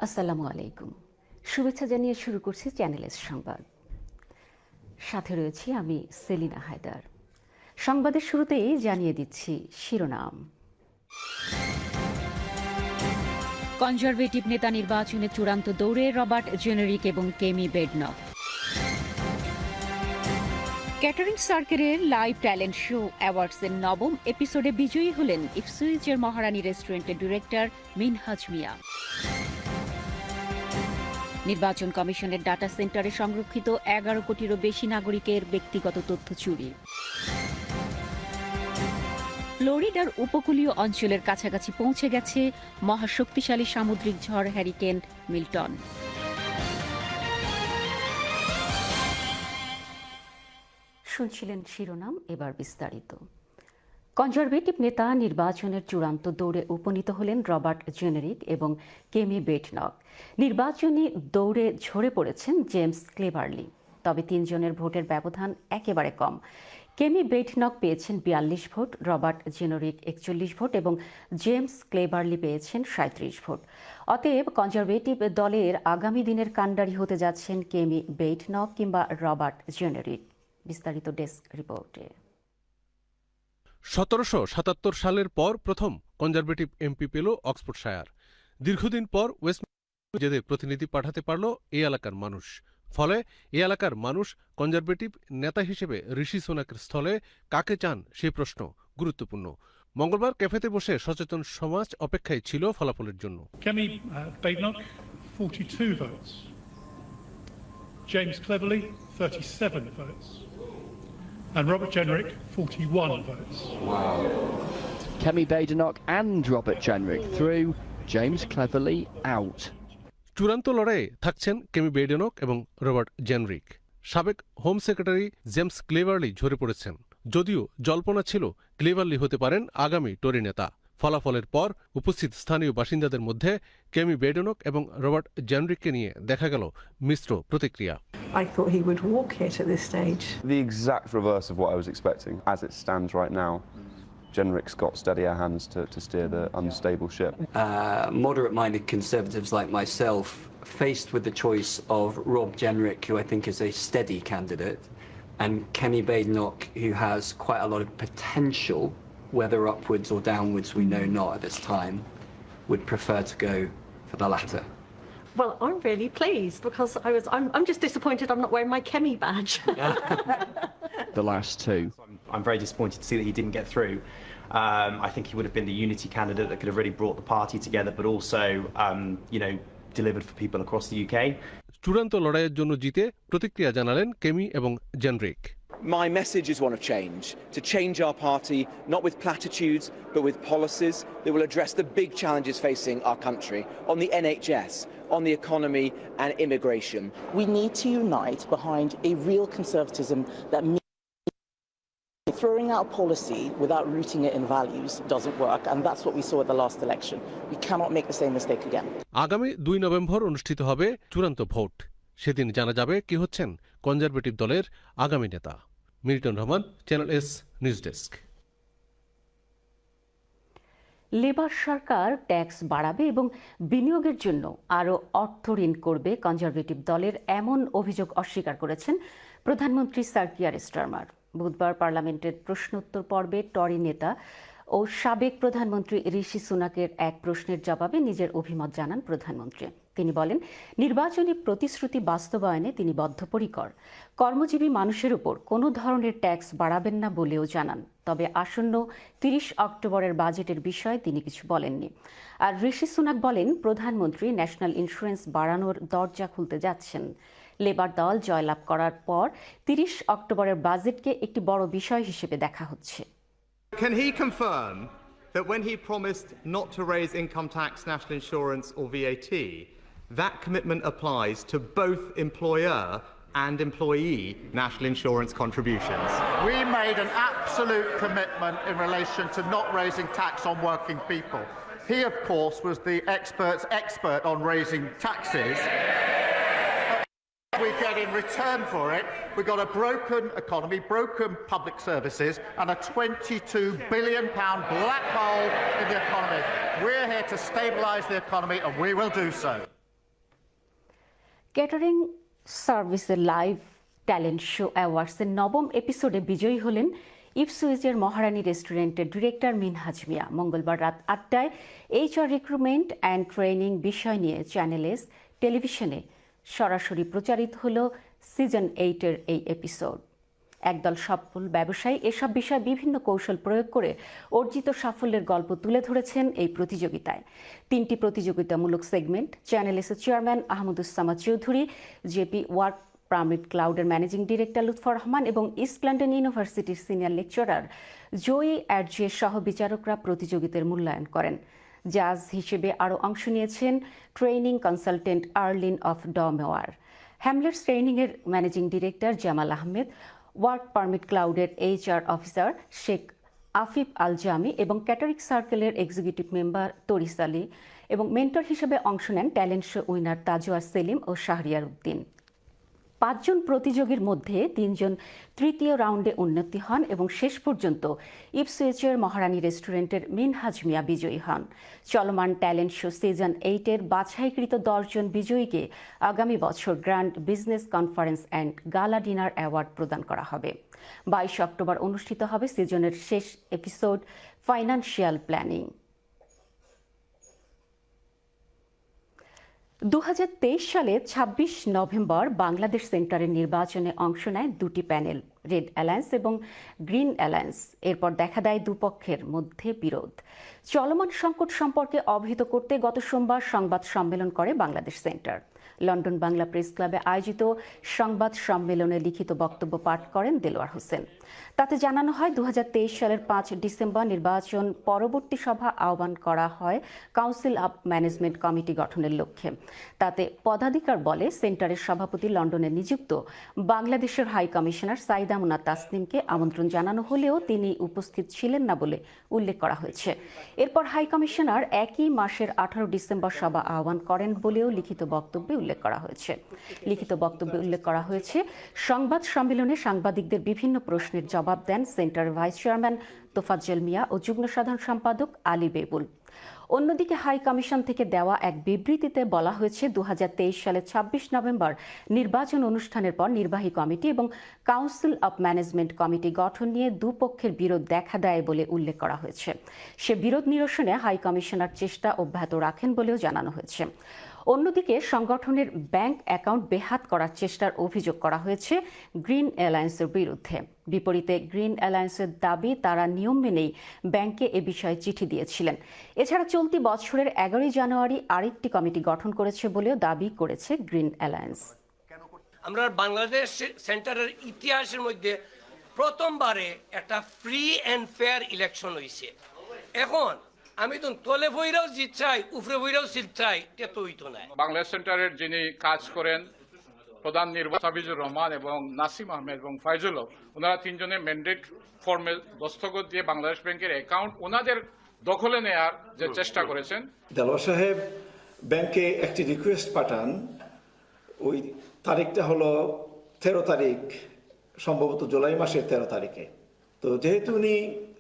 আসসালামু আলাইকুম। শুভেচ্ছা জানিয়ে শুরু করছি চ্যানেল এস সংবাদ। সাথে রয়েছি আমি সেলিনা হায়দার। সংবাদের শুরুতেই জানিয়ে দিচ্ছি শিরোনাম। কনজারভেটিভ নেতা নির্বাচনে চূড়ান্ত দৌড়ে রবার্ট জেনেরিক এবং কেমি বেডনক। ক্যাটারিং সার্কেলের লাইভ ট্যালেন্ট শো অ্যাওয়ার্ডসের 9ম এপিসোডে বিজয়ী হলেন ইপসুইচের মহারানী রেস্টুরেন্টের ডিরেক্টর মিনহাজ মিয়া। নির্বাচন কমিশনের ডাটা সেন্টারে সংরক্ষিত 11 কোটিরও বেশি নাগরিকের ব্যক্তিগত তথ্য চুরি। ফ্লোরিডার উপকূলীয় অঞ্চলের কাছাকাছি পৌঁছে গেছে মহাশক্তিশালী সামুদ্রিক ঝড় হ্যারিকেন মিল্টন। শুনছিলেন শিরোনাম, এবার বিস্তারিত। কনজারভেটিভ নেতা নির্বাচনের চূড়ান্ত দৌড়ে উপনীত হলেন রবার্ট জেনেরিক এবং কেমি বেডনক। নির্বাচনী দৌড়ে ঝরে পড়েছেন জেমস ক্লেভারলি, তবে 3 জনের ভোটের ব্যবধান একেবারে কম। কেমি বেডনক পেয়েছেন 42 ভোট, রবার্ট জেনেরিক 41 ভোট এবং জেমস ক্লেভারলি পেয়েছেন 37 ভোট। অতএব কনজারভেটিভ দলের আগামী দিনের কাণ্ডারি হতে যাচ্ছেন কেমি বেডনক কিংবা রবার্ট জেনেরিক। বিস্তারিত ডেস্ক রিপোর্টে। 1777 সালের পর প্রথম কনজারভেটিভ এমপি পেল অক্সফোর্ডশায়ার। দীর্ঘদিন পর ওয়েস্টমিনিস্টারে প্রতিনিধি পাঠাতে পারল এই এলাকার মানুষ। ফলে এই এলাকার মানুষ কনজারভেটিভ নেতা হিসেবে ঋষি সুনাকের স্থলে কাকে চান সেই প্রশ্ন গুরুত্বপূর্ণ। মঙ্গলবার ক্যাফেতে বসে সচেতন সমাজ অপেক্ষায় ছিল ফলাফলের জন্য। Kemi Badenoch, 42 votes. James Cleverly, 37 votes. And Robert Jenrick, 41 votes. Wow. Kemi Badenoch and Robert Jenrick through, James Cleverly out. চূড়ান্ত লড়াইয়ে থাকছেন কেমি বেডেনক এবং রবার্ট জেনরিক। সাবেক হোম সেক্রেটারি জেমস ক্লেভারলি ঝরে পড়েছেন। যদিও জল্পনা ছিল ক্লেভারলি হতে পারেন আগামী টরি নেতা। ফলাফলের পর উপস্থিত স্থানীয় বাসিন্দাদের মধ্যে কেমি বেডেনক এবং রবার্ট জেনরিককে নিয়ে দেখা গেল মিশ্র প্রতিক্রিয়া। I thought he would walk it at this stage. The exact reverse of what I was expecting. As it stands right now, Jenrick's got steadier hands to steer the unstable ship. Moderate-minded conservatives like myself, faced with the choice of Rob Jenrick, who I think is a steady candidate, and Kemi Badenoch, who has quite a lot of potential, whether upwards or downwards we know not at this time, would prefer to go for the latter. Well, I'm really pleased because I'm just disappointed I'm not wearing my Kemi badge. The last two. I'm very disappointed to see that he didn't get through. I think he would have been the unity candidate that could have really brought the party together, but also, delivered for people across the UK. চূড়ান্ত লড়াইয়ের জন্য জিতে প্রতিক্রিয়া জানালেন কেমি এবং generic. My message is one of change, to change our party, not with platitudes, but with policies that will address the big challenges facing our country, on the NHS, on the economy and immigration. We need to unite behind a real conservatism that means throwing out policy without rooting it in values doesn't work, and that's what we saw at the last election. We cannot make the same mistake again. আগামী 2 November অনুষ্ঠিত হবে চূড়ান্ত vote. সেদিন জানা যাবে কি হচ্ছেন conservative দলের আগামী নেতা। Milton Rahman, channel S news desk. Labour সরকার ট্যাক্স বাড়াবে এবং বিনিয়োগের জন্য আরও অর্থ ঋণ করবে কনজারভেটিভ দলের এমন অভিযোগ অস্বীকার করেছেন প্রধানমন্ত্রী স্যার কিয়ার স্টারমার। বুধবার পার্লামেন্টের প্রশ্নোত্তর পর্বে টরি নেতা ও সাবেক প্রধানমন্ত্রী ঋষি সুনাকের এক প্রশ্নের জবাবে নিজের অভিমত জানান প্রধানমন্ত্রী। তিনি বলেন, নির্বাচনী প্রতিশ্রুতি বাস্তবায়নে তিনি বদ্ধপরিকর। কর্মজীবী মানুষের উপর কোনো ধরনের ট্যাক্স বাড়াবেন না বলেও জানান। তবে আসন্ন 30 অক্টোবরের বাজেটের বিষয়ে তিনি কিছু বলেননি। আর ঋষি সুনাক বলেন, প্রধানমন্ত্রী ন্যাশনাল ইন্স্যুরেন্স বাড়ানোর দরজা খুলতে যাচ্ছেন। লেবার দল জয়লাভ করার পর 30 অক্টোবরের বাজেটকে একটি বড় বিষয় হিসেবে দেখা হচ্ছে। Can he confirm that when he promised not to raise income tax, national insurance or VAT, that commitment applies to both employer and employee national insurance contributions? We made an absolute commitment in relation to not raising tax on working people. He, of course, was the expert's expert on raising taxes. We get in return for it, we got a broken economy, broken public services, and a £22 billion black hole in the economy. We're here to stabilise the economy, and we will do so. Catering সার্ভিসের live talent show অ্যাওয়ার্ডসের 9ম এপিসোডে বিজয়ী হলেন ইপসুইচের মহারানী রেস্টুরেন্টের director Minhaj মিয়া। মঙ্গলবার রাত 8টায় HR recruitment and training বিষয় নিয়ে channel S টেলিভিশনে সরাসরি প্রচারিত হল সিজন 8-এর এই এপিসোড। একদল সফল ব্যবসায়ী এসব বিষয়ে বিভিন্ন কৌশল প্রয়োগ করে অর্জিত সাফল্যের গল্প তুলে ধরেছেন এই প্রতিযোগিতায়। 3টি প্রতিযোগিতামূলক segment channel S chairman Ahmaduzzaman Chowdhury, JP work permit ক্লাউডের ম্যানেজিং ডিরেক্টর লুৎফর রহমান এবং ইস্ট লন্ডন ইউনিভার্সিটির সিনিয়র লেকচারার জয়ী অ্যাডজের সহ বিচারকরা প্রতিযোগিতার মূল্যায়ন করেন। জাজ হিসেবে আরও অংশ নিয়েছেন ট্রেনিং কনসালটেন্ট আর্লিন অফ ডমেওয়ার, হ্যামলেটস ট্রেনিংয়ের managing director Jamal Ahmed, work permit ক্লাউডের HR অফিসার শেখ আফিফ আল জামি এবং ক্যাটারিং সার্কেলের এক্সিকিউটিভ মেম্বার তরিস আলী এবং মেন্টর হিসেবে অংশ নেন talent show winner Tajwar Selim ও শাহরিয়ার উদ্দিন। 5 জন প্রতিযোগীর মধ্যে 3 জন তৃতীয় রাউন্ডে উন্নীত হন এবং শেষ পর্যন্ত ইপসুইচের মহারানী রেস্টুরেন্টের মিনহাজ মিয়া বিজয়ী হন। চলমান ট্যালেন্ট শো সিজন 8-এর বাছাইকৃত 10 জন বিজয়ীকে আগামী বছর গ্র্যান্ড বিজনেস কনফারেন্স অ্যান্ড গালা ডিনার অ্যাওয়ার্ড প্রদান করা হবে। 22 অক্টোবর অনুষ্ঠিত হবে সিজনের শেষ এপিসোড ফাইন্যান্সিয়াল প্ল্যানিং। 2023 সালে 26 নভেম্বর বাংলাদেশ সেন্টারের নির্বাচনে অংশ নেয় 2টি প্যানেল, রেড অ্যালায়েন্স এবং গ্রিন অ্যালায়েন্স। এরপর দেখা দেয় দুপক্ষের মধ্যে বিরোধ। চলমান সংকট সম্পর্কে অবহিত করতে গত সোমবার সংবাদ সম্মেলন করে Bangladesh centre. London Bangla press ক্লাবে আয়োজিত সংবাদ সম্মেলনে লিখিত বক্তব্য পাঠ করেন দেলোয়ার হোসেন। তাতে জানানো হয় 2023 সালের 5 ডিসেম্বর নির্বাচন পরবর্তী সভা আহ্বান করা হয় কাউন্সিল অব ম্যানেজমেন্ট কমিটি গঠনের লক্ষ্যে। তাতে পদাধিকার বলে সেন্টারের সভাপতি লন্ডনে নিযুক্ত বাংলাদেশের হাই কমিশনার সাইদা মুনা তাসনিমকে আমন্ত্রণ জানানো হলেও তিনি উপস্থিত ছিলেন না বলে উল্লেখ করা হয়েছে। এরপর হাই কমিশনার একই মাসের 18 ডিসেম্বর সভা আহ্বান করেন বলেও লিখিত বক্তব্যে উল্লেখ করা হয়েছে। লিখিত বক্তব্যে উল্লেখ করা হয়েছে, সংবাদ সম্মেলনে সাংবাদিকদের বিভিন্ন প্রশ্নের জবাব দেন সেন্টারের ভাইস চেয়ারম্যান তোফাজ্জল মিয়া ও যুগ্ম সাধারণ সম্পাদক আলী বেবুল। অন্যদিকে হাই কমিশন থেকে দেওয়া এক বিবৃতিতে বলা হয়েছে 2023 সালের 26 নভেম্বর নির্বাচন অনুষ্ঠানের পর নির্বাহী কমিটি এবং কাউন্সিল অব ম্যানেজমেন্ট কমিটি গঠন নিয়ে দুপক্ষের বিরোধ দেখা দেয় বলে উল্লেখ করা হয়েছে। সে বিরোধ নিরসনে হাই কমিশনার চেষ্টা অব্যাহত রাখেন বলেও জানানো হয়েছে। অন্যদিকে সংগঠনের ব্যাংক অ্যাকাউন্ট বেহাত করার চেষ্টার অভিযোগ করা হয়েছে গ্রিন অ্যালায়েন্সের বিরুদ্ধে। বিপরীতে গ্রিন অ্যালায়েন্সের দাবি তারা নিয়ম মেনেই ব্যাংকে এ বিষয়ে চিঠি দিয়েছিলেন। এছাড়া চলতি বছরের 11 জানুয়ারি আরেকটি কমিটি গঠন করেছে বলেও দাবি করেছে গ্রিন অ্যালায়েন্স। আমরা বাংলাদেশ সেন্টারের ইতিহাসের মধ্যে প্রথমবারে একটা ফ্রি অ্যান্ড ফেয়ার ইলেকশন হয়েছে। এখন আমি তো তলে বইরাও জিত চাই, উপরে বইরাও জিত চাই, এটা তো হইতো না। বাংলাদেশ সেন্টারের যিনি কাজ করেন প্রধান নির্বাচক হাফিজুর রহমান এবং নাসিম আহমেদ এবং ফাইজুল হক, ওনারা 3 জনের ম্যান্ডেট ফর্মে দস্তখত দিয়ে বাংলাদেশ ব্যাংকের অ্যাকাউন্ট ওনাদের দখলে নেয়ার যে চেষ্টা করেছেন। দেলোয়ার সাহেব ব্যাংকে একটি রিকোয়েস্ট পাঠান, ওই তারিখটা হলো 13 তারিখ, সম্ভবত জুলাই মাসের 13 তারিখে। তো যেহেতু উনি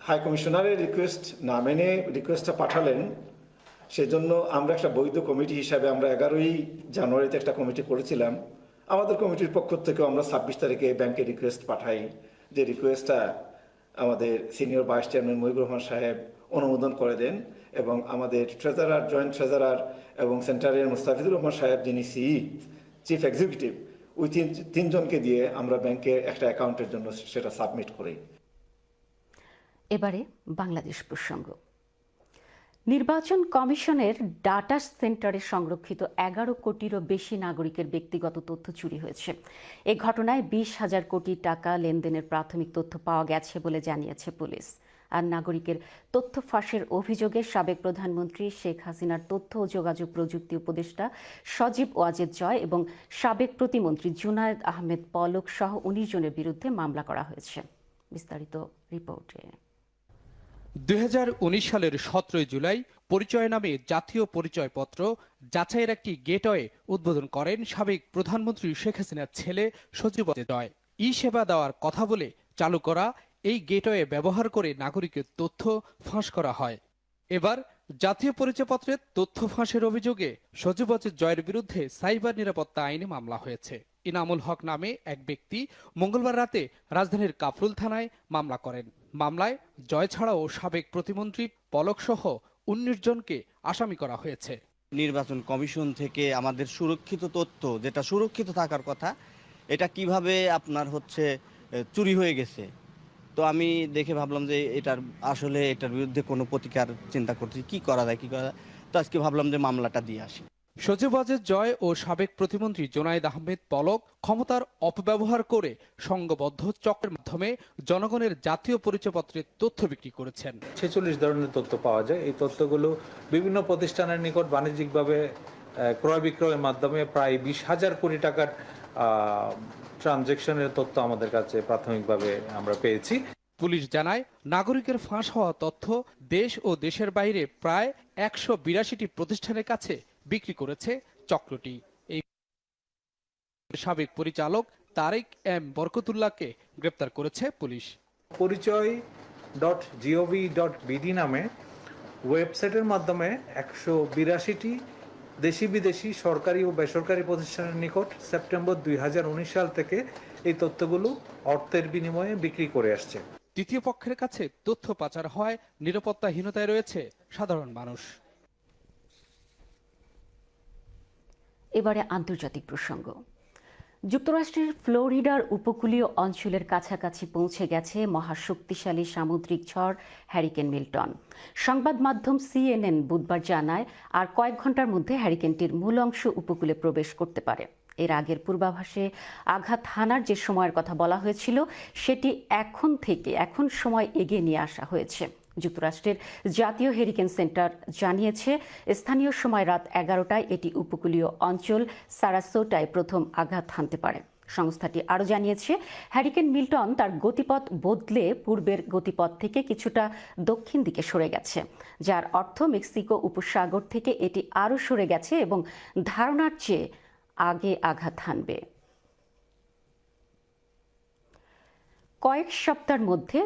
হাই কমিশনারের রিকোয়েস্ট না মেনে রিকোয়েস্টটা পাঠালেন, সেজন্য আমরা একটা বৈধ কমিটি হিসাবে আমরা 11 জানুয়ারিতে একটা কমিটি করেছিলাম। আমাদের কমিটির পক্ষ থেকে আমরা 26 তারিখে ব্যাংকে রিকোয়েস্ট পাঠাই, যে রিকোয়েস্টটা আমাদের senior vice chairman Mohibur Rahman সাহেব অনুমোদন করে দেন এবং আমাদের ট্রেজারার, জয়েন্ট ট্রেজারার এবং সেন্টারের মুস্তাফিজুর রহমান সাহেব যিনি চিফ এক্সিকিউটিভ, ওই 3 জনকে দিয়ে আমরা ব্যাংকের একটা অ্যাকাউন্টের জন্য সেটা সাবমিট করি। এবারে বাংলাদেশ প্রসঙ্গ। নির্বাচন কমিশনের ডাটা সেন্টারে সংরক্ষিত 11 কোটিরও বেশি নাগরিকের ব্যক্তিগত তথ্য চুরি হয়েছে। এ ঘটনায় 20,000 কোটি টাকা লেনদেনের প্রাথমিক তথ্য পাওয়া গেছে বলে জানিয়েছে পুলিশ। আর নাগরিকের তথ্য ফাঁসের অভিযোগে সাবেক প্রধানমন্ত্রী শেখ হাসিনার তথ্য ও যোগাযোগ প্রযুক্তি উপদেষ্টা সজীব ওয়াজেদ জয় এবং সাবেক প্রতিমন্ত্রী জুনায়েদ আহমেদ পলক সহ 19 জনের বিরুদ্ধে মামলা করা হয়েছে। বিস্তারিত রিপোর্টে। 2019 সালের 17 জুলাই পরিচয় নামে জাতীয় পরিচয়পত্র যাচাইয়ের একটি গেটওয়ে উদ্বোধন করেন সাবেক প্রধানমন্ত্রী শেখ হাসিনার ছেলে সজীব ওয়াজেদ জয়। ই-সেবা দেওয়ার কথা বলে চালু করা এই গেটওয়ে ব্যবহার করে নাগরিকের তথ্য ফাঁস করা হয়। এবার জাতীয় পরিচয়পত্রের তথ্য ফাঁসের অভিযোগে সজীব ওয়াজেদ জয়ের বিরুদ্ধে সাইবার নিরাপত্তা আইনে মামলা হয়েছে। ইনামুল হক নামে এক ব্যক্তি মঙ্গলবার রাতে রাজধানীর কাফরুল থানায় মামলা করেন। মামলায় জয় ছাড়াও সাবেক প্রতিমন্ত্রী পলক সহ 19 জনকে আসামি করা হয়েছে। নির্বাচন কমিশন থেকে আমাদের সুরক্ষিত তথ্য, যেটা সুরক্ষিত থাকার কথা, এটা কিভাবে আপনার চুরি হয়ে গেছে। তো আমি দেখে ভাবলাম যে এটার বিরুদ্ধে কোনো প্রতিকার চিন্তা করতে কি করা যায়। তো আজকে ভাবলাম যে মামলাটা দিয়ে আসি। সজীব ওয়াজেদ জয় ও সাবেক প্রতিমন্ত্রী জোনায়েদ আহমেদ পলক ক্ষমতার অপব্যবহার করে সংঘবদ্ধ চক্রের মাধ্যমে জনগণের জাতীয় পরিচয়পত্রের তথ্য বিক্রি করেছেন। 46 ধরনের তথ্য পাওয়া যায়। এই তথ্যগুলো বিভিন্ন প্রতিষ্ঠানের নিকট বাণিজ্যিকভাবে ক্রয় বিক্রয়ের মাধ্যমে প্রায় 20,000 কোটি টাকার ট্রানজ্যাকশনের তথ্য আমাদের কাছে প্রাথমিকভাবে আমরা পেয়েছি। পুলিশ জানায়, নাগরিকের ফাঁস হওয়া তথ্য দেশ ও দেশের বাইরে প্রায় 182টি প্রতিষ্ঠানের কাছে বিক্রি করেছে চক্রটি। এই সাবেক পরিচালক তারেক এম বরকতুল্লাহকে গ্রেপ্তার করেছে পুলিশ। পরিচয়.gov.bd নামে ওয়েবসাইটের মাধ্যমে 182টি দেশি বিদেশি সরকারি ও বেসরকারি প্রতিষ্ঠানের নিকট সেপ্টেম্বর 2019 সাল থেকে এই তথ্যগুলো অর্থের বিনিময়ে বিক্রি করে আসছে। তৃতীয় পক্ষের কাছে তথ্য পাচার হয়, নিরাপত্তাহীনতায় রয়েছে সাধারণ মানুষ। এবারে আন্তর্জাতিক প্রসঙ্গ। যুক্তরাষ্ট্রের ফ্লোরিডার উপকূলীয় অঞ্চলের কাছাকাছি পৌঁছে গেছে মহাশক্তিশালী সামুদ্রিক ঝড় হ্যারিকেন মিল্টন। সংবাদ মাধ্যম CNN বুধবার জানায়, আর কয়েক ঘন্টার মধ্যে হ্যারিকেনটির মূল অংশ উপকূলে প্রবেশ করতে পারে। এর আগের পূর্বাভাসে আঘাত হানার যে সময়ের কথা বলা হয়েছিল, সেটি এখন সময় এগিয়ে নিয়ে আসা হয়েছে। যুক্তরাষ্ট্রের জাতীয় হ্যারিকেন সেন্টার জানিয়েছে, স্থানীয় সময় রাত 11টায় এটি উপকূলীয় অঞ্চল সারাসোটায় প্রথম আঘাত হানতে পারে। সংস্থাটি আরও জানিয়েছে, হ্যারিকেন মিল্টন তার গতিপথ বদলে পূর্বের গতিপথ থেকে কিছুটা দক্ষিণ দিকে সরে গেছে, যার অর্থ মেক্সিকো উপসাগর থেকে এটি আরও সরে গেছে এবং ধারণার চেয়ে আগে আঘাত হানবে। কয়েক সপ্তাহের মধ্যে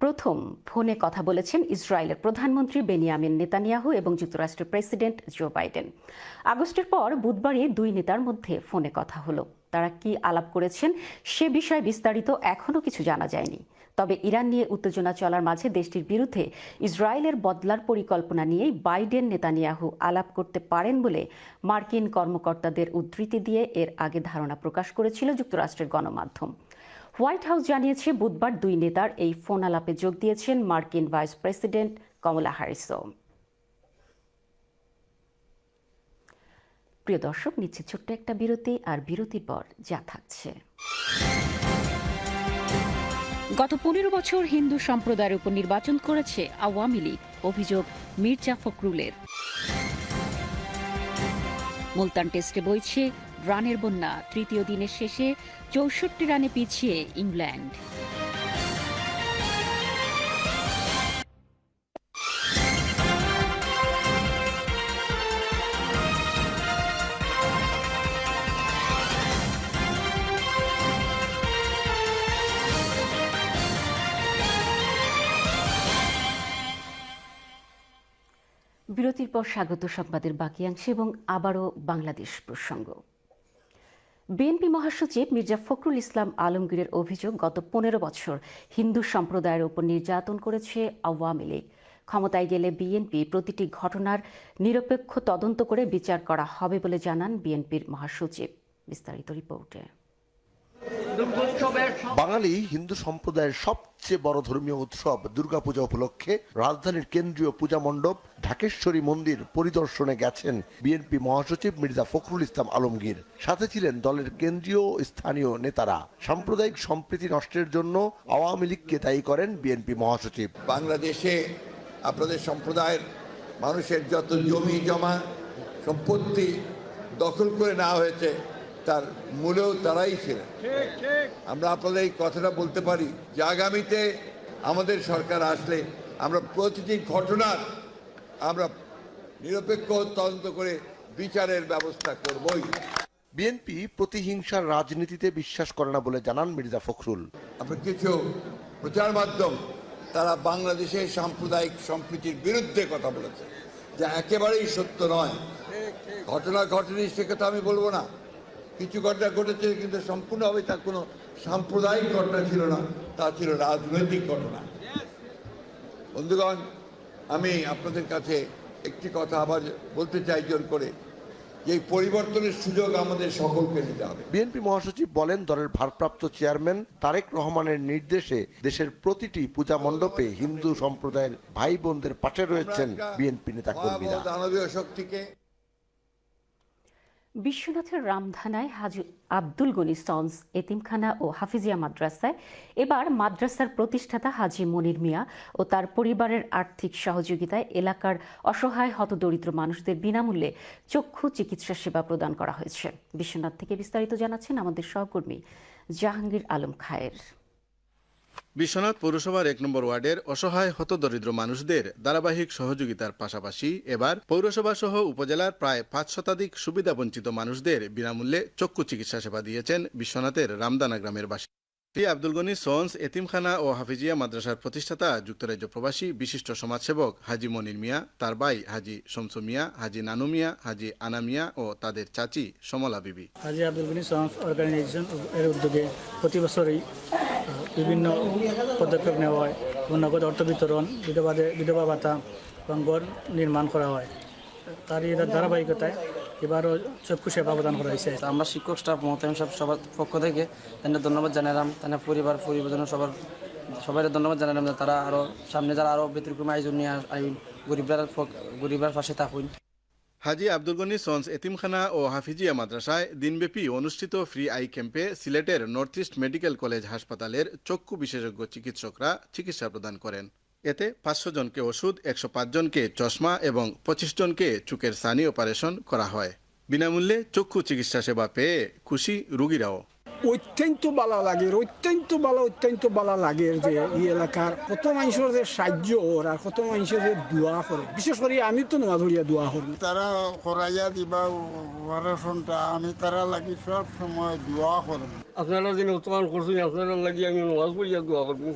প্রথম ফোনে কথা বলেছেন ইসরায়েলের প্রধানমন্ত্রী বেনিয়ামিন নেতানিয়াহু এবং যুক্তরাষ্ট্রের প্রেসিডেন্ট জো বাইডেন। আগস্টের পর বুধবারই দুই নেতার মধ্যে ফোনে কথা হলো। তারা কি আলাপ করেছেন সে বিষয়ে বিস্তারিত এখনও কিছু জানা যায়নি। তবে ইরান নিয়ে উত্তেজনা চলার মাঝে দেশটির বিরুদ্ধে ইসরায়েলের বদলার পরিকল্পনা নিয়েই বাইডেন নেতানিয়াহু আলাপ করতে পারেন বলে মার্কিন কর্মকর্তাদের উদ্ধৃতি দিয়ে এর আগে ধারণা প্রকাশ করেছিল যুক্তরাষ্ট্রের গণমাধ্যম। হোয়াইট হাউস জানিয়েছে, বুধবার দুই নেতার এই ফোন আলাপে যোগ দিয়েছেন মার্কিন ভাইস প্রেসিডেন্ট কমলা হ্যারিসও। প্রিয় দর্শক, নিচ্ছে ছোট্ট একটা বিরতি, আর বিরতির পর যা থাকছে। গত 15 বছর হিন্দু সম্প্রদায়ের উপর নির্বাচন করেছে আওয়ামী লীগ, অভিযোগ মির্জা ফখরুলের। মুলতান টেস্টে বইছে রানের বন্যা, তৃতীয় দিনের শেষে 64 রানে পিছিয়ে ইংল্যান্ড। বিরতির পর স্বাগত সংবাদের বাকি অংশে এবং আবারও বাংলাদেশ প্রসঙ্গ। বিএনপি মহাসচিব মির্জা ফখরুল ইসলাম আলমগীরের অভিযোগ, গত 15 বছর হিন্দু সম্প্রদায়ের উপর নির্যাতন করেছে আওয়ামী লীগ। ক্ষমতায় গেলে বিএনপি প্রতিটি ঘটনার নিরপেক্ষ তদন্ত করে বিচার করা হবে বলে জানান বিএনপির মহাসচিব। বিস্তারিত রিপোর্টে। বাঙালি হিন্দু সম্প্রদায়ের সবচেয়ে বড় ধর্মীয় উৎসব দুর্গাপূজা উপলক্ষে রাজধানীর কেন্দ্রীয় পূজা মণ্ডপ ঢাকেশ্বরী মন্দির পরিদর্শনে গেছেন বিএনপি মহাসচিব মির্জা ফখরুল ইসলাম আলমগীর। সাথে ছিলেন দলের কেন্দ্রীয় ও স্থানীয় নেতারা। সাম্প্রদায়িক সম্প্রীতি নষ্টের জন্য আওয়ামী লীগকে দায়ী করেন বিএনপি মহাসচিব। বাংলাদেশে আপনাদের সম্প্রদায়ের মানুষের যত জমি জমা সম্পত্তি দখল করে নেওয়া হয়েছে, তার মূলেও তারাই ছিলেন। আমরা আপনাদের এই কথাটা বলতে পারি যে আগামীতে আমাদের সরকার আসলে আমরা প্রতিটি ঘটনার আমরা নিরপেক্ষ তদন্ত করে বিচারের ব্যবস্থা করবই। বিএনপি প্রতিহিংসার রাজনীতিতে বিশ্বাস করে না বলে জানান মির্জা ফখরুল। আপনার কিছু প্রচার মাধ্যম তারা বাংলাদেশের সাম্প্রদায়িক সম্প্রীতির বিরুদ্ধে কথা বলেছে, যা একেবারেই সত্য নয়। ঘটনা ঘটেনি সে কথা আমি বলবো না, কিছু ঘটনা ঘটেছে, কিন্তু সম্পূর্ণভাবে তা কোনো সাম্প্রদায়িক ঘটনা ছিল না, তা ছিল রাজনৈতিক ঘটনা। বন্ধুগণ, আমি আপনাদের কাছে একটি কথা আবার বলতে চাই জোর করে, যে এই পরিবর্তনের সুযোগ আমাদের সকলকে নিতে হবে। বিএনপি মহাসচিব বলেন, দলের ভারপ্রাপ্ত চেয়ারম্যান তারেক রহমানের নির্দেশে দেশের প্রতিটি পূজা মণ্ডপে হিন্দু সম্প্রদায়ের ভাই বোনদের পাশে রয়েছেন বিএনপি নেতাকর্মীরা। দানবীয় শক্তিকে বিশ্বনাথের রামধানায় হাজী আব্দুল গনি সন্স এতিমখানা ও হাফিজিয়া মাদ্রাসায় এবার মাদ্রাসার প্রতিষ্ঠাতা হাজী মনির মিয়া ও তার পরিবারের আর্থিক সহযোগিতায় এলাকার অসহায় হতদরিদ্র মানুষদের বিনামূল্যে চক্ষু চিকিৎসা সেবা প্রদান করা হয়েছে। বিশ্বনাথ থেকে বিস্তারিত জানাচ্ছেন আমাদের সহকর্মী জাহাঙ্গীর আলম খায়ের। বিশ্বনাথ পৌরসভার ১ নম্বর ওয়ার্ডের অসহায় হতদরিদ্র মানুষদের ধারাবাহিক সহযোগিতার পাশাপাশি এবার পৌরসভা সহ উপজেলার প্রায় ৫ শতাধিক সুবিধাবঞ্চিত মানুষদের বিনামূল্যে চক্ষু চিকিৎসা সেবা দিয়েছেন বিশ্বনাথের রামদানা গ্রামের বাসিন্দা আব্দুল গনি সন্স এতিমখানা ও হাফিজিয়া মাদ্রাসার প্রতিষ্ঠাতা যুক্তরাজ্য প্রবাসী বিশিষ্ট সমাজসেবক হাজী মনির মিয়া, তার ভাই হাজী শমসু মিয়া, হাজী নানু মিয়া, হাজী আনা মিয়া ও তাদের চাচি সমলা বিবি। হাজী আব্দুল গনি সন্স অর্গানাইজেশন এর উদ্যোগে প্রতি বছরই বিভিন্ন পদক্ষেপ নেওয়া হয়, নগদ অর্থ বিতরণ, বিধবা ভাতা এবং ঘর নির্মাণ করা হয়। তারই ধারাবাহিকতায় এবারও চক্ষু সেবা প্রদান করা হয়েছে। আমরা শিক্ষক স্টাফ মহতামিম সাহেব সবার পক্ষ থেকে তাদের ধন্যবাদ জানালাম, তাদের পরিবার সবাই ধন্যবাদ জানালাম। তারা আরও সামনে যারা আরও ব্যতিক্রমী আয়োজন নিয়ে আইন গরিবরার পাশে থাকুন। হাজী আব্দুল গনি সন্স এতিমখানা ও হাফিজিয়া মাদ্রাসায় দিনব্যাপী অনুষ্ঠিত ফ্রি আই ক্যাম্পে সিলেটের নর্থ ইস্ট মেডিকেল কলেজ হাসপাতালের চক্ষু বিশেষজ্ঞ চিকিৎসকরা চিকিৎসা প্রদান করেন। এতে ৫০০ জনকে ওষুধ, ১০৫ জনকে চশমা এবং ২৫ জনকে চোখের সানি অপারেশন করা হয়। বিনামূল্যে চক্ষু চিকিৎসা সেবা পেয়ে খুশি রোগীরাও। অত্যন্ত ভালো লাগে যে এই এলাকার কত মানুষের যে সাহায্য আর কত মানুষের যে দোয়া করে, বিশেষ করে আমি তো নোয়া ধরিয়া দোয়া করি। তারা করাইয়া দিবা অপারেশনটা, আমি তারা লাগি সব সময় দোয়া করি। আপনারা যিনি উত্তমান করছেন, আপনারা লাগি আমি নোয়াজ করিয়া দোয়া করবো।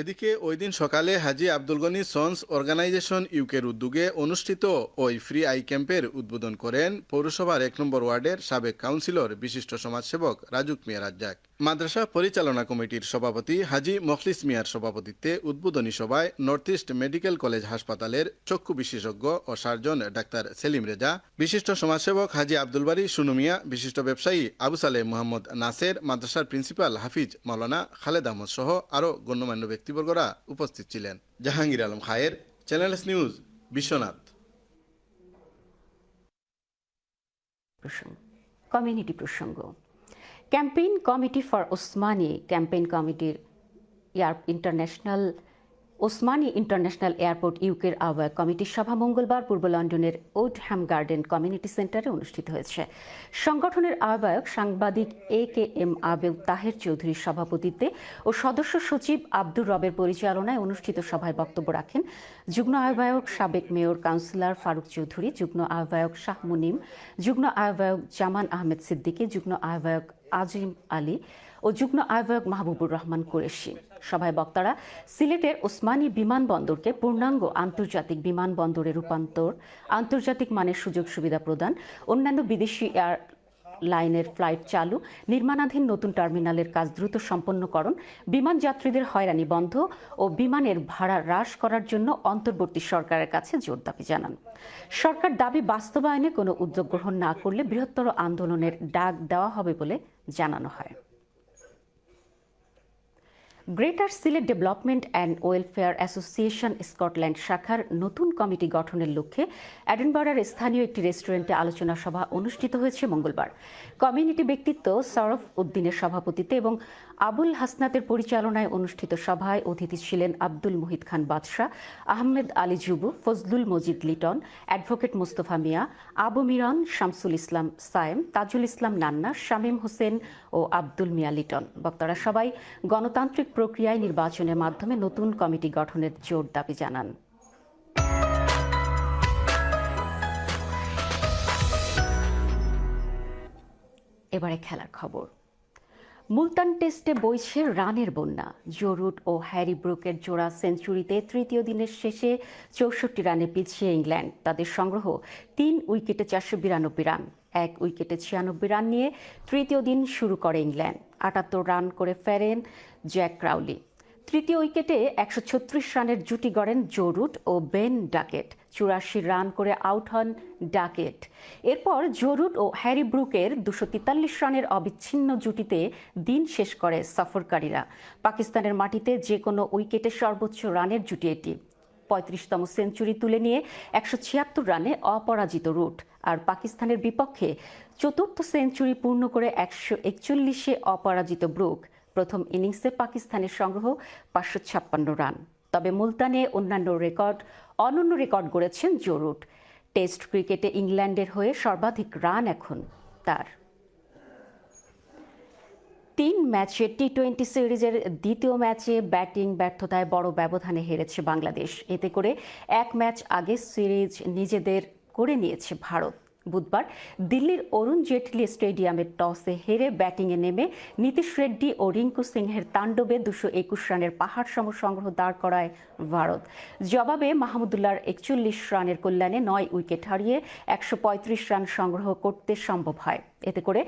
এদিকে ওই দিন সকালে হাজী আব্দুল গনি সন্স অর্গানাইজেশন ইউকের উদ্যোগে অনুষ্ঠিত ওই ফ্রি আই ক্যাম্পের উদ্বোধন করেন পৌরসভার ১ নম্বর ওয়ার্ডের সাবেক কাউন্সিলর বিশিষ্ট সমাজসেবক রাজুক মিয়া রাজ্জাক। মাদ্রাসা পরিচালনা কমিটির সভাপতি হাজী মখলিস মিয়ার সভাপতিত্বে উদ্বোধনী সভায় নর্থ ইস্ট মেডিকেল কলেজ হাসপাতালের চক্ষু বিশেষজ্ঞ ও সার্জন ডাক্তার সেলিম রেজা, বিশিষ্ট সমাজসেবক হাজী আব্দুল বারী সুনু মিয়া, বিশিষ্ট ব্যবসায়ী আবু সালেহ মোহাম্মদ নাসের, মাদ্রাসার প্রিন্সিপাল হাফিজ মাওলানা খালেদ আহমদ সহ আরও গণ্যমান্য ব্যক্তিবর্গরা উপস্থিত ছিলেন। Jahangir Alam Khayer, channel S news, Biswanath. Community প্রসঙ্গ। Campaign committee for Osmani campaign কমিটির ওসমানী ইন্টারন্যাশনাল এয়ারপোর্ট ইউকের আহ্বায়ক কমিটির সভা মঙ্গলবার পূর্ব লন্ডনের ওল্ডহ্যাম গার্ডেন কমিউনিটি সেন্টারে অনুষ্ঠিত হয়েছে। সংগঠনের আহ্বায়ক সাংবাদিক AKM আবেদ তাহের চৌধুরীর সভাপতিত্বে ও সদস্য সচিব আব্দুর রবের পরিচালনায় অনুষ্ঠিত সভায় বক্তব্য রাখেন যুগ্ম আহ্বায়ক সাবেক মেয়র কাউন্সিলর ফারুক চৌধুরী, যুগ্ম আহ্বায়ক শাহ মুনিম, যুগ্ম আহ্বায়ক জামান আহমেদ সিদ্দিকী, যুগ্ম আহ্বায়ক আজিম আলী ও যুগ্ম আহ্বায়ক মাহবুবুর রহমান কুরেশি। সভায় বক্তারা সিলেটের ওসমানী বিমানবন্দরকে পূর্ণাঙ্গ আন্তর্জাতিক বিমানবন্দরে রূপান্তর, আন্তর্জাতিক মানের সুযোগ সুবিধা প্রদান, অন্যান্য বিদেশি এয়ারলাইনের ফ্লাইট চালু, নির্মাণাধীন নতুন টার্মিনালের কাজ দ্রুত সম্পন্নকরণ, বিমান যাত্রীদের হয়রানি বন্ধ ও বিমানের ভাড়া হ্রাস করার জন্য অন্তর্বর্তী সরকারের কাছে জোর দাবি জানান। সরকার দাবি বাস্তবায়নে কোনো উদ্যোগ গ্রহণ না করলে বৃহত্তর আন্দোলনের ডাক দেওয়া হবে বলে জানানো হয়। Greater Sylhet development and welfare association Scotland শাখার নতুন কমিটি গঠনের লক্ষ্যে এডিনবরার স্থানীয় একটি রেস্টুরেন্টে আলোচনা সভা অনুষ্ঠিত হয়েছে মঙ্গলবার। কমিউনিটি ব্যক্তিত্ব সরফ উদ্দিনের সভাপতিত্বে এবং আবুল হাসনাতের পরিচালনায় অনুষ্ঠিত সভায় অতিথি ছিলেন আব্দুল মুহিত খান বাদশাহ, আহমেদ আলী জুবু, ফজলুল মজিদ লিটন, অ্যাডভোকেট মোস্তফা মিয়া, আবু মিরান, শামসুল ইসলাম সায়েম, তাজুল ইসলাম নান্না, শামীম হোসেন ও আব্দুল মিয়া লিটন। বক্তারা সবাই গণতান্ত্রিক প্রক্রিয়ায় নির্বাচনের মাধ্যমে নতুন কমিটি গঠনের জোর দাবি জানান। এবারে খেলার খবর। মুলতান টেস্টে বইছে রানের বন্যা। জো রুট ও হ্যারি ব্রুকের জোড়া সেঞ্চুরিতে তৃতীয় দিনের শেষে 64 রানে পিছিয়ে ইংল্যান্ড। তাদের সংগ্রহ 3 উইকেটে 492 রান। 1 উইকেটে 96 রান নিয়ে তৃতীয় দিন শুরু করে ইংল্যান্ড। 78 রান করে ফেরেন জ্যাক ক্রাউলি। তৃতীয় উইকেটে 136 রানের জুটি গড়েন জো রুট ও বেন ডাকেট। 84 রান করে আউট হন ডাকেট। এরপর জো রুট ও হ্যারি ব্রুকের 243 রানের অবিচ্ছিন্ন জুটিতে দিন শেষ করে সফরকারীরা। পাকিস্তানের মাটিতে যে কোনো উইকেটে সর্বোচ্চ রানের জুটি এটি। 35তম সেঞ্চুরি তুলে নিয়ে 176 রানে অপরাজিত রুট। আর পাকিস্তানের বিপক্ষে চতুর্থ সেঞ্চুরি পূর্ণ করে 141-এ অপরাজিত ব্রুক। প্রথম ইনিংসে পাকিস্তানের সংগ্রহ 556 রান। তবে মুলতানে অনন্য রেকর্ড গড়েছেন জো রুট। টেস্ট ক্রিকেটে ইংল্যান্ডের হয়ে সর্বাধিক রান এখন তার। 3 ম্যাচে টি-20 সিরিজের দ্বিতীয় ম্যাচে ব্যাটিং ব্যর্থতায় বড় ব্যবধানে হেরেছে বাংলাদেশ। এতে করে 1 ম্যাচ আগে সিরিজ নিজেদের করে নিয়েছে ভারত। বুধবার দিল্লির অরুণ জেটলি স্টেডিয়ামে টসে হেরে ব্যাটিংয়ে নেমে নীতিশ রেড্ডি ও রিঙ্কু সিংহের তাণ্ডবে 221 রানের পাহাড়সম সংগ্রহ দাঁড় করায় ভারত। জবাবে মাহমুদুল্লাহর 41 রানের কল্যাণে 9 উইকেট হারিয়ে 135 রান সংগ্রহ করতে সম্ভব হয়। এতে করে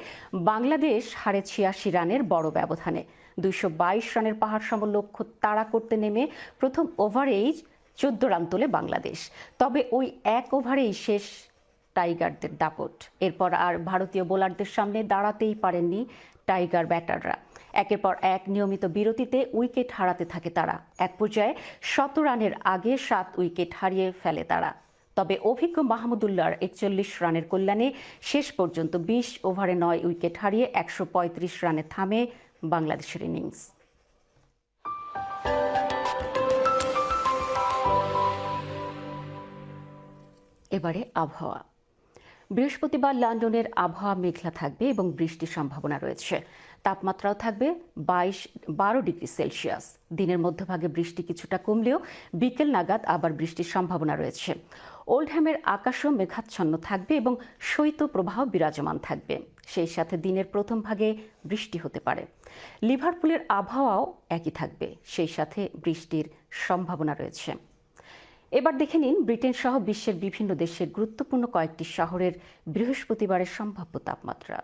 বাংলাদেশ হারে 86 রানের বড় ব্যবধানে। 222 রানের পাহাড়সম লক্ষ্য তাড়া করতে নেমে প্রথম ওভারেই 14 রান তোলে বাংলাদেশ। তবে ওই 1 ওভারেই শেষ টাইগারদের দাপট। এরপর আর ভারতীয় বোলারদের সামনে দাঁড়াতেই পারেননি টাইগার ব্যাটাররা। একের পর এক নিয়মিত বিরতিতে উইকেট হারাতে থাকে তারা। এক পর্যায়ে 100 রানের আগে 7 উইকেট হারিয়ে ফেলে তারা। তবে অভিজ্ঞ মাহমুদুল্লাহর 41 রানের কল্যাণে শেষ পর্যন্ত 20 ওভারে 9 উইকেট হারিয়ে 135 রানে থামে বাংলাদেশের ইনিংস। এবারে আবহাওয়া। বৃহস্পতিবার লন্ডনের আবহাওয়া মেঘলা থাকবে এবং বৃষ্টির সম্ভাবনা রয়েছে। তাপমাত্রাও থাকবে 12 ডিগ্রি সেলসিয়াস। দিনের মধ্যভাগে বৃষ্টি কিছুটা কমলেও বিকেল নাগাদ আবার বৃষ্টির সম্ভাবনা রয়েছে। ওল্ডহ্যামের আকাশও মেঘাচ্ছন্ন থাকবে এবং শৈত্যপ্রবাহ বিরাজমান থাকবে। সেই সাথে দিনের প্রথম ভাগে বৃষ্টি হতে পারে। লিভারপুলের আবহাওয়াও একই থাকবে, সেই সাথে বৃষ্টির সম্ভাবনা রয়েছে। এবার দেখে নিন ব্রিটেন সহ বিশ্বের বিভিন্ন দেশের গুরুত্বপূর্ণ কয়েকটি শহরের বৃহস্পতিবারের সম্ভাব্য তাপমাত্রা।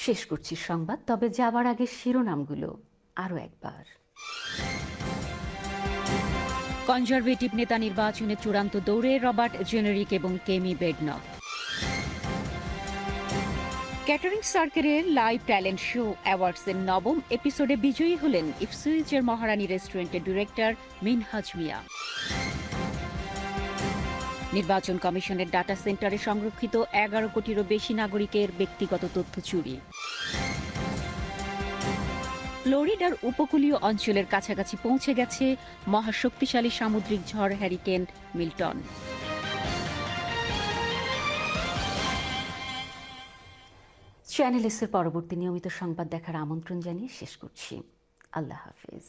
শেষ করছি সংবাদ, তবে যাবার আগে শিরোনামগুলো আরও একবার। কনজারভেটিভ নেতা নির্বাচনে চূড়ান্ত দৌড়ে রবার্ট জেনারিক এবং কেমি বেডনক। ক্যাটারিং সার্কেলের লাইভ ট্যালেন্ট শো অ্যাওয়ার্ডসের 9ম এপিসোডে বিজয়ী হলেন ইপসুইচের মহারানী রেস্টুরেন্টের ডিরেক্টর মিনহাজ মিয়া। নির্বাচন কমিশনের ডাটা সেন্টারে সংরক্ষিত 11 কোটিরও বেশি নাগরিকের ব্যক্তিগত তথ্য চুরি। ফ্লোরিডার উপকূলীয় অঞ্চলের কাছাকাছি পৌঁছে গেছে মহাশক্তিশালী সামুদ্রিক ঝড় হ্যারিকেন মিল্টন। চ্যানেল এস এর পরবর্তী নিয়মিত সংবাদ দেখার আমন্ত্রণ জানিয়ে শেষ করছি। আল্লাহ হাফেজ।